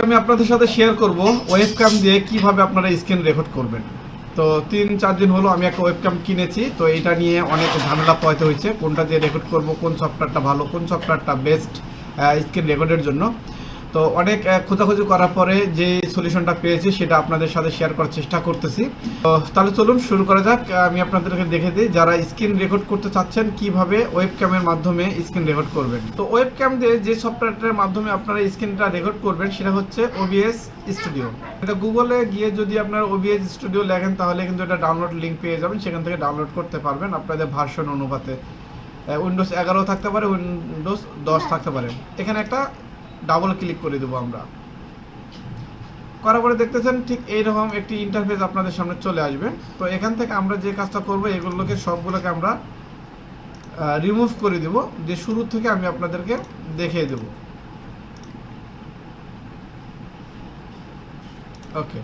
আমি আপনাদের সাথে শেয়ার করব ওয়েবক্যাম দিয়ে কিভাবে আপনারা স্ক্রিন রেকর্ড করবেন। তো 3-4 দিন হলো আমি একটা ওয়েবক্যাম কিনেছি। তো এটা নিয়ে অনেক ঝামেলা পোহাতে হয়েছে, কোনটা দিয়ে রেকর্ড করব, কোন সফটওয়্যারটা ভালো, কোন সফটওয়্যারটা বেস্ট স্ক্রিন রেকর্ডের জন্য। তো অনেক খোঁজাখুঁজি করার পরে যে সলিউশনটা পেয়েছি সেটা আপনাদের সাথে শেয়ার করার চেষ্টা করতেছি। তো তাহলে চলুন শুরু করা যাক। আমি আপনাদেরকে দেখে দিই যারা স্ক্রিন রেকর্ড করতে চাচ্ছেন কিভাবে ওয়েবক্যামের মাধ্যমে স্ক্রিন রেকর্ড করবেন। তো ওয়েবক্যাম দিয়ে যে সফটওয়্যারটার মাধ্যমে আপনারা স্ক্রিনটা রেকর্ড করবেন সেটা হচ্ছে OBS স্টুডিও। এটা গুগলে গিয়ে যদি আপনারা OBS স্টুডিও লেখেন তাহলে কিন্তু এটা ডাউনলোড লিঙ্ক পেয়ে যাবেন, সেখান থেকে ডাউনলোড করতে পারবেন আপনাদের ভার্সন অনুপাতে। উইন্ডোজ 11 থাকতে পারে, উইন্ডোজ 10 থাকতে পারে। এখানে একটা ডাবল ক্লিক করে দেবো আমরা। করার পরে দেখতেছেন ঠিক এইরকম একটি ইন্টারফেস আপনাদের সামনে চলে আসবে। তো এখান থেকে আমরা যে কাজটা করব এগুলোকে সবগুলোকে আমরা রিমুভ করে দেব, যে শুরু থেকে আমি আপনাদেরকে দেখিয়ে দেব। ওকে,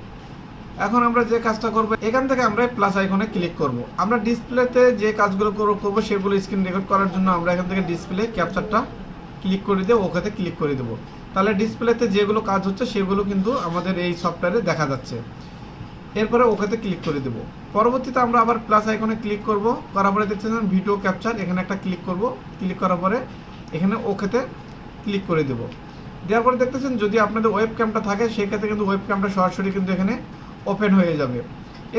এখন আমরা যে কাজটা করব এখান থেকে আমরা প্লাস আইকনে ক্লিক করব। আমরা ডিসপ্লেতে যে কাজগুলো করব সেগুলো স্ক্রিন রেকর্ড করার জন্য আমরা এখান থেকে ডিসপ্লে ক্যাপচারটা ক্লিক করে দিয়ে ওকেতে ক্লিক করে দেবো। তাহলে ডিসপ্লেতে যেগুলো কাজ হচ্ছে সেগুলো কিন্তু আমাদের এই সফটওয়্যারে দেখা যাচ্ছে। এরপরে ওকেতে ক্লিক করে দেবো। পরবর্তীতে আমরা আবার প্লাস আইকনে ক্লিক করব, করার পরে দেখতেছেন ভিডিও ক্যাপচার, এখানে একটা ক্লিক করব। ক্লিক করার পরে এখানে ওকেতে ক্লিক করে দেবো। দেওয়ার পরে দেখতেছেন যদি আপনাদের ওয়েব ক্যামটা থাকে সেক্ষেত্রে কিন্তু ওয়েব ক্যামটা সরাসরি কিন্তু এখানে ওপেন হয়ে যাবে।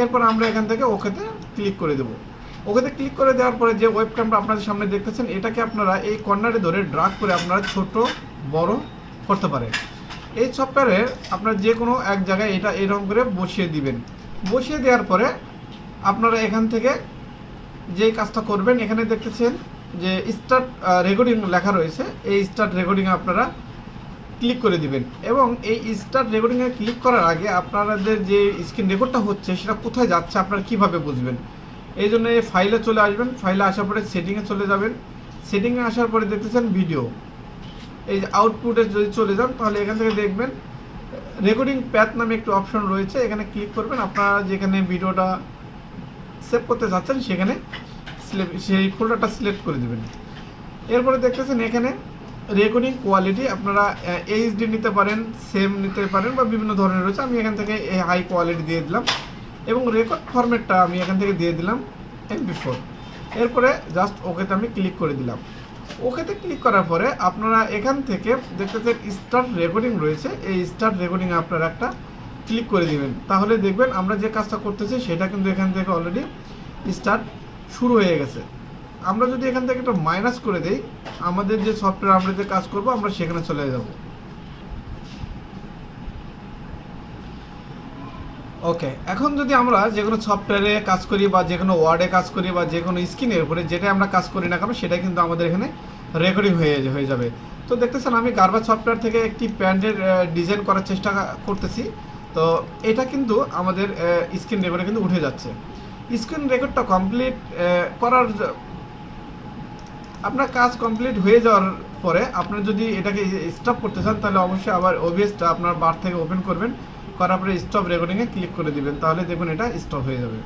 এরপর আমরা এখান থেকে ওকেতে ক্লিক করে দেবো। ওকেতে ক্লিক করে দেওয়ার পরে যে ওয়েব ক্যামটা আপনাদের সামনে দেখতেছেন এটাকে আপনারা এই কর্নারে ধরে ড্রাগ করে আপনারা ছোট বড় করতে পারেন। এই সফটওয়্যারে আপনারা যে কোনো এক জায়গায় এটা এরকম করে বসিয়ে দিবেন। বসিয়ে দেওয়ার পরে আপনারা এখান থেকে যে কাজটা করবেন এখানে দেখতেছেন যে স্টার্ট রেকর্ডিং লেখা রয়েছে, এই স্টার্ট রেকর্ডিংয়ে আপনারা ক্লিক করে দিবেন। এবং এই স্টার্ট রেকর্ডিংয়ে ক্লিক করার আগে আপনাদের যে স্ক্রিন রেকর্ডটা হচ্ছে সেটা কোথায় যাচ্ছে আপনারা কীভাবে বুঝবেন, এই জন্য এই ফাইলে চলে আসবেন। ফাইলে আসার পরে সেটিংয়ে চলে যাবেন। সেটিংয়ে আসার পরে দেখতেছেন ভিডিও, এই যে আউটপুটে যদি চলে যান তাহলে এখান থেকে দেখবেন রেকর্ডিং প্যাথ নামে একটি অপশন রয়েছে, এখানে ক্লিক করবেন। আপনারা যেখানে ভিডিওটা সেভ করতে চাচ্ছেন সেখানে সেই ফোল্ডারটা সিলেক্ট করে দেবেন। এরপরে দেখতেছেন এখানে রেকর্ডিং কোয়ালিটি আপনারা HD নিতে পারেন, সেম নিতে পারেন বা বিভিন্ন ধরনের রয়েছে। আমি এখান থেকে হাই কোয়ালিটি দিয়ে দিলাম এবং রেকর্ড ফরম্যাটটা আমি এখান থেকে দিয়ে দিলাম MP4। এরপরে জাস্ট ওকেতে আমি ক্লিক করে দিলাম। ওকেতে ক্লিক করার পরে আপনারা এখান থেকে দেখতেছেন স্টার্ট রেকর্ডিং রয়েছে, এই স্টার্ট রেকর্ডিংয়ে আপনারা একটা ক্লিক করে দিবেন। তাহলে দেখবেন আমরা যে কাজটা করতেছি সেটা কিন্তু এখান থেকে অলরেডি স্টার্ট শুরু হয়ে গেছে। আমরা যদি এখান থেকে একটা মাইনাস করে দেই আমাদের যে সফটওয়্যার আমরা যে কাজ করব আমরা সেখানে চলে যাব। ওকে, এখন যদি আমরা যে কোনো সফটওয়্যারে কাজ করি বা যে কোনো ওয়ার্ডে কাজ করি বা যে কোনো স্ক্রিনের উপরে যেটা আমরা কাজ করি না কেন সেটা কিন্তু আমাদের এখানে রেকর্ডিং হয়ে যাবে। তো দেখতেছেন আমি গার্বাজ সফটওয়্যার থেকে একটি প্যান্টের ডিজাইন করার চেষ্টা করতেছি। তো এটা কিন্তু আমাদের স্ক্রিন রেকর্ডে কিন্তু উঠে যাচ্ছে। স্ক্রিন রেকর্ডটা কমপ্লিট করার আপনার কাজ কমপ্লিট হয়ে যাওয়ার পরে আপনার যদি এটাকে স্টপ করতে চান তাহলে অবশ্যই আবার OBSটা আপনার বার থেকে ওপেন করবেন, করার পরে স্টপ রেকর্ডিংয়ে ক্লিক করে দিবেন, তাহলে দেখুন এটা স্টপ হয়ে যাবে।